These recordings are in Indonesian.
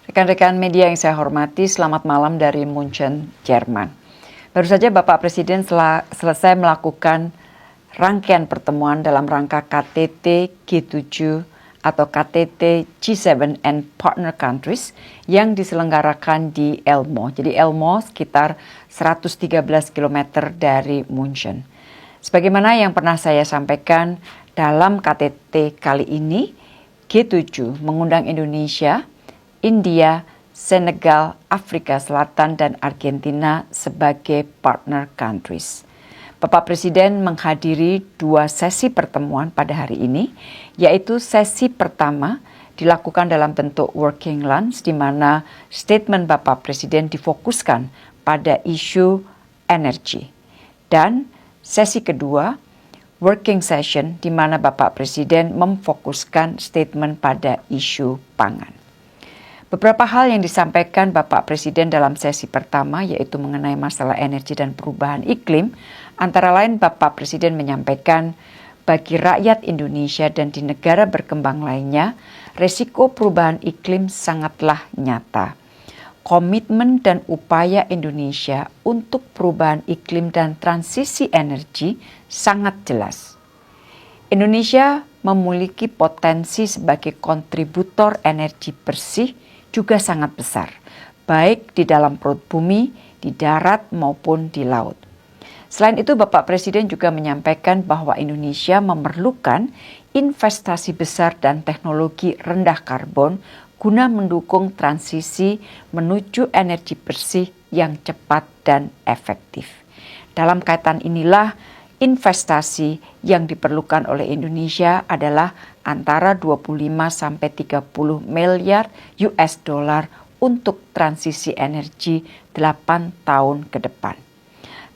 Rekan-rekan media yang saya hormati, selamat malam dari München, Jerman. Baru saja Bapak Presiden selesai melakukan rangkaian pertemuan dalam rangka KTT G7 atau KTT G7 and Partner Countries yang diselenggarakan di Elmo. Jadi Elmo sekitar 113 km dari München. Sebagaimana yang pernah saya sampaikan dalam KTT kali ini, G7 mengundang Indonesia, India, Senegal, Afrika Selatan, dan Argentina sebagai partner countries. Bapak Presiden menghadiri dua sesi pertemuan pada hari ini, yaitu sesi pertama dilakukan dalam bentuk working lunch, di mana statement Bapak Presiden difokuskan pada isu energi. Dan sesi kedua, working session, di mana Bapak Presiden memfokuskan statement pada isu pangan. Beberapa hal yang disampaikan Bapak Presiden dalam sesi pertama, yaitu mengenai masalah energi dan perubahan iklim, antara lain Bapak Presiden menyampaikan bagi rakyat Indonesia dan di negara berkembang lainnya, resiko perubahan iklim sangatlah nyata. Komitmen dan upaya Indonesia untuk perubahan iklim dan transisi energi sangat jelas. Indonesia memiliki potensi sebagai kontributor energi bersih juga sangat besar, baik di dalam perut bumi, di darat maupun di laut. Selain itu, Bapak Presiden juga menyampaikan bahwa Indonesia memerlukan investasi besar dan teknologi rendah karbon guna mendukung transisi menuju energi bersih yang cepat dan efektif. Dalam kaitan inilah, investasi yang diperlukan oleh Indonesia adalah antara 25 sampai 30 miliar US dollar untuk transisi energi 8 tahun ke depan.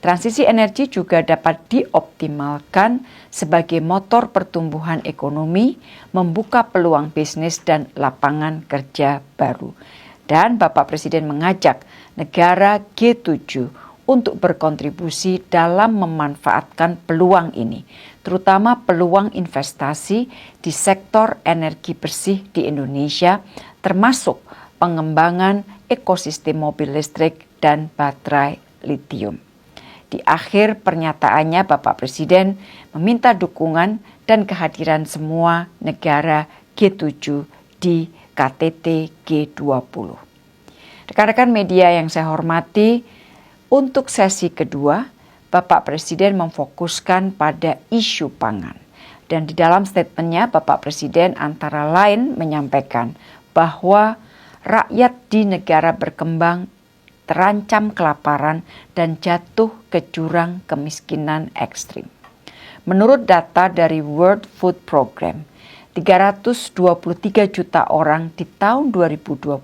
Transisi energi juga dapat dioptimalkan sebagai motor pertumbuhan ekonomi, membuka peluang bisnis dan lapangan kerja baru. Dan Bapak Presiden mengajak negara G7 untuk berkontribusi dalam memanfaatkan peluang ini, terutama peluang investasi di sektor energi bersih di Indonesia, termasuk pengembangan ekosistem mobil listrik dan baterai litium. Di akhir pernyataannya, Bapak Presiden meminta dukungan dan kehadiran semua negara G7 di KTT G20. Rekan-rekan media yang saya hormati, untuk sesi kedua, Bapak Presiden memfokuskan pada isu pangan. Dan di dalam statementnya, Bapak Presiden antara lain menyampaikan bahwa rakyat di negara berkembang terancam kelaparan dan jatuh ke jurang kemiskinan ekstrim. Menurut data dari World Food Program, 323 juta orang di tahun 2022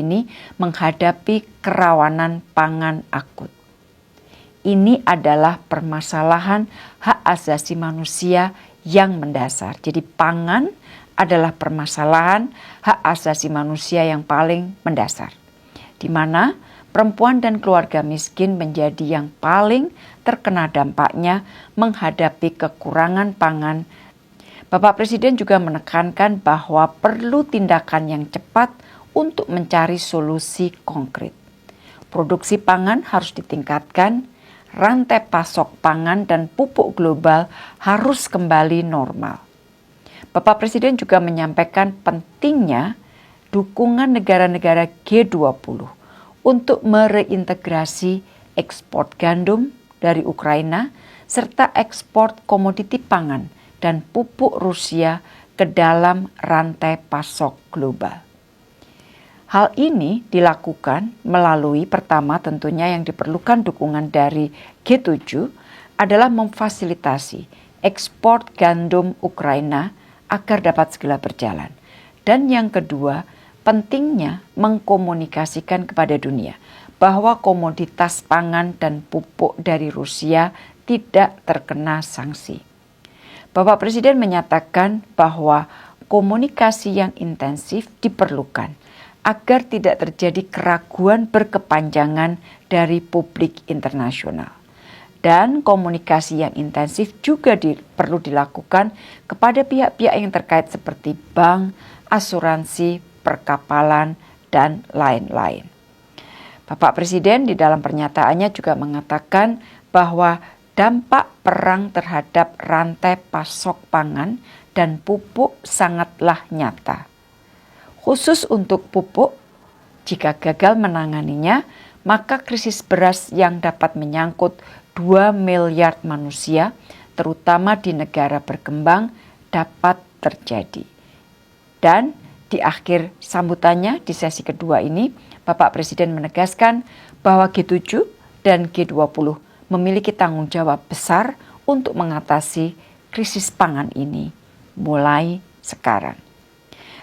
ini menghadapi kerawanan pangan akut. Ini adalah permasalahan hak asasi manusia yang mendasar. Jadi pangan adalah permasalahan hak asasi manusia yang paling mendasar, di mana perempuan dan keluarga miskin menjadi yang paling terkena dampaknya menghadapi kekurangan pangan. Bapak Presiden juga menekankan bahwa perlu tindakan yang cepat untuk mencari solusi konkret. Produksi pangan harus ditingkatkan, rantai pasok pangan dan pupuk global harus kembali normal. Bapak Presiden juga menyampaikan pentingnya dukungan negara-negara G20 untuk mereintegrasi ekspor gandum dari Ukraina serta ekspor komoditi pangan dan pupuk Rusia ke dalam rantai pasok global. Hal ini dilakukan melalui pertama tentunya yang diperlukan dukungan dari G7 adalah memfasilitasi ekspor gandum Ukraina agar dapat segera berjalan. Dan yang kedua, pentingnya mengkomunikasikan kepada dunia bahwa komoditas pangan dan pupuk dari Rusia tidak terkena sanksi. Bapak Presiden menyatakan bahwa komunikasi yang intensif diperlukan agar tidak terjadi keraguan berkepanjangan dari publik internasional. Dan komunikasi yang intensif juga perlu dilakukan kepada pihak-pihak yang terkait seperti bank, asuransi, perkapalan, dan lain-lain. Bapak Presiden di dalam pernyataannya juga mengatakan bahwa dampak perang terhadap rantai pasok pangan dan pupuk sangatlah nyata. Khusus untuk pupuk, jika gagal menanganinya, maka krisis beras yang dapat menyangkut 2 miliar manusia, terutama di negara berkembang, dapat terjadi. Dan di akhir sambutannya di sesi kedua ini, Bapak Presiden menegaskan bahwa G7 dan G20 memiliki tanggung jawab besar untuk mengatasi krisis pangan ini mulai sekarang.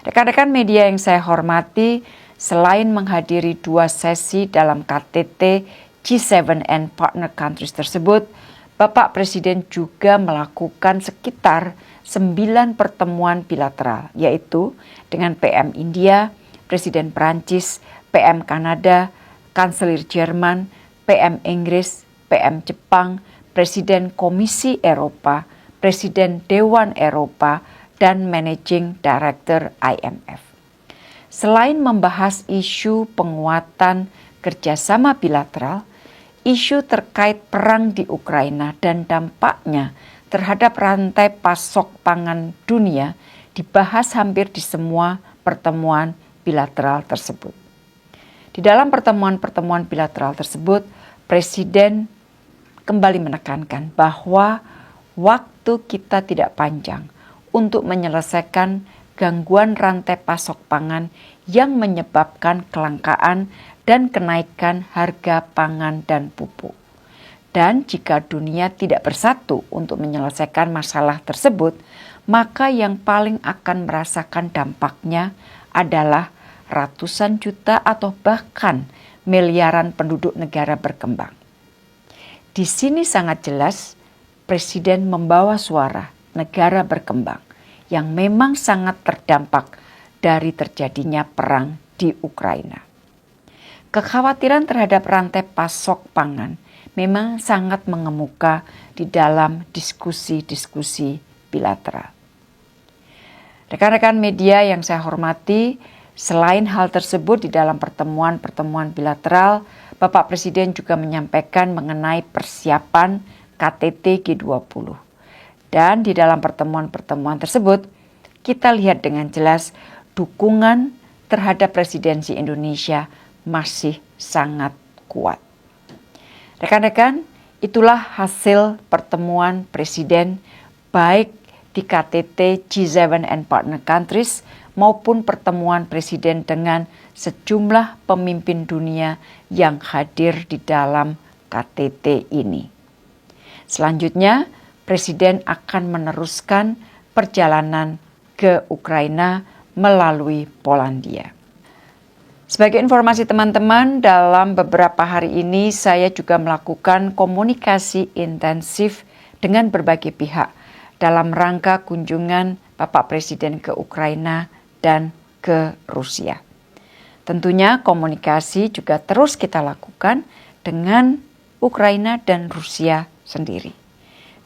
Rekan-rekan media yang saya hormati, selain menghadiri 2 sesi dalam KTT G7 and Partner Countries tersebut, Bapak Presiden juga melakukan sekitar 9 pertemuan bilateral, yaitu dengan PM India, Presiden Prancis, PM Kanada, Kanselir Jerman, PM Inggris, PM Jepang, Presiden Komisi Eropa, Presiden Dewan Eropa, dan Managing Director IMF. Selain membahas isu penguatan kerjasama bilateral, isu terkait perang di Ukraina dan dampaknya terhadap rantai pasok pangan dunia dibahas hampir di semua pertemuan bilateral tersebut. Di dalam pertemuan-pertemuan bilateral tersebut, Presiden kembali menekankan bahwa waktu kita tidak panjang untuk menyelesaikan gangguan rantai pasok pangan yang menyebabkan kelangkaan dan kenaikan harga pangan dan pupuk. Dan jika dunia tidak bersatu untuk menyelesaikan masalah tersebut, maka yang paling akan merasakan dampaknya adalah ratusan juta atau bahkan miliaran penduduk negara berkembang. Di sini sangat jelas Presiden membawa suara negara berkembang yang memang sangat terdampak dari terjadinya perang di Ukraina. Kekhawatiran terhadap rantai pasok pangan memang sangat mengemuka di dalam diskusi-diskusi bilateral. Rekan-rekan media yang saya hormati, selain hal tersebut di dalam pertemuan-pertemuan bilateral, Bapak Presiden juga menyampaikan mengenai persiapan KTT G20. Dan di dalam pertemuan-pertemuan tersebut, kita lihat dengan jelas dukungan terhadap presidensi Indonesia masih sangat kuat. Rekan-rekan, itulah hasil pertemuan Presiden baik di KTT G7 and Partner Countries maupun pertemuan Presiden dengan sejumlah pemimpin dunia yang hadir di dalam KTT ini. Selanjutnya, Presiden akan meneruskan perjalanan ke Ukraina melalui Polandia. Sebagai informasi teman-teman, dalam beberapa hari ini saya juga melakukan komunikasi intensif dengan berbagai pihak dalam rangka kunjungan Bapak Presiden ke Ukraina dan ke Rusia. Tentunya komunikasi juga terus kita lakukan dengan Ukraina dan Rusia sendiri.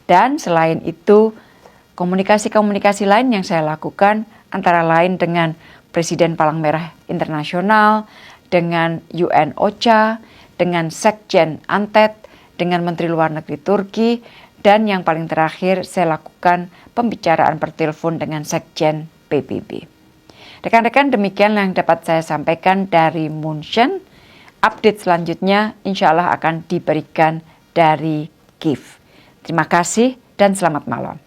Dan selain itu, komunikasi-komunikasi lain yang saya lakukan antara lain dengan Presiden Palang Merah Internasional, dengan UN OCHA, dengan Sekjen ANTED, dengan Menteri Luar Negeri Turki, dan yang paling terakhir saya lakukan pembicaraan per telepon dengan Sekjen PBB. Rekan-rekan, demikian yang dapat saya sampaikan dari München. Update selanjutnya insya Allah akan diberikan dari Kiev. Terima kasih dan selamat malam.